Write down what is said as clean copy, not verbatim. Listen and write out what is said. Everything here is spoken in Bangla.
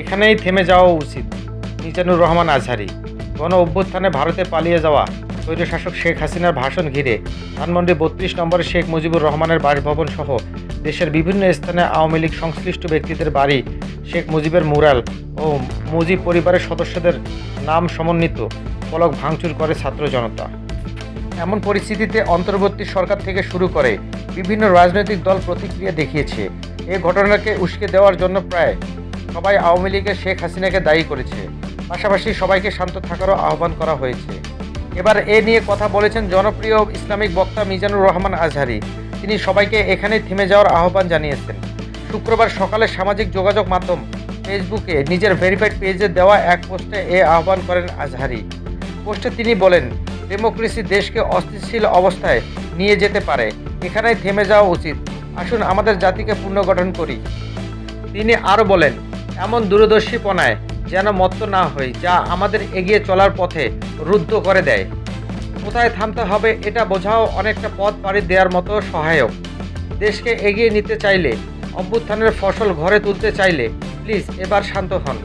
এখানেই থেমে যাওয়া উচিত। মিজানুর রহমান আজহারী। গণ অভ্যুত্থানে ভারতে পালিয়ে যাওয়া স্বৈরশাসক শেখ হাসিনার ভাষণ ঘিরে ধানমন্ডি ৩২ নম্বরে শেখ মুজিবুর রহমানের বাসভবন সহ দেশের বিভিন্ন স্থানে আওয়ামী লীগ সংশ্লিষ্ট ব্যক্তিদের বাড়ি, শেখ মুজিবের মুরাল ও মুজিব পরিবারের সদস্যদের নাম সমন্বিত ফলক ভাঙচুর করে ছাত্র জনতা। এমন পরিস্থিতিতে অন্তর্বর্তী সরকার থেকে শুরু করে বিভিন্ন রাজনৈতিক দল প্রতিক্রিয়া দেখিয়েছে। এই ঘটনাকে উস্কে দেওয়ার জন্য প্রায় সবাই আওয়ামী লীগের শেখ হাসিনাকে দায়ী করেছে। পাশাপাশি সবাইকে শান্ত থাকারও আহ্বান করা হয়েছে। এবার এ নিয়ে কথা বলেছেন জনপ্রিয় ইসলামিক বক্তা মিজানুর রহমান আজহারী। তিনি সবাইকে এখানেই থেমে যাওয়ার আহ্বান জানিয়েছেন। শুক্রবার সকালে সামাজিক যোগাযোগ মাধ্যম ফেসবুকে নিজের ভেরিফাইড পেজে দেওয়া এক পোস্টে এ আহ্বান করেন আজহারী। পোস্টে তিনি বলেন, ডেমোক্রেসি দেশকে অস্থিতিশীল অবস্থায় নিয়ে যেতে পারে, এখানেই থেমে যাওয়া উচিত। আসুন আমাদের জাতিকে পুনর্গঠন করি। তিনি আরও বলেন, এমন দূরদর্শীপনায় যেন মত্ত না হই যা আমাদের এগিয়ে চলার পথে রুদ্ধ করে দেয়। কোথায় থামতে হবে এটা বোঝাও অনেকটা পথ পাড়ি দেওয়ার মতো সহায়ক। দেশকে এগিয়ে নিতে চাইলে, অভ্যুত্থানের ফসল ঘরে তুলতে চাইলে প্লিজ এবার শান্ত হন।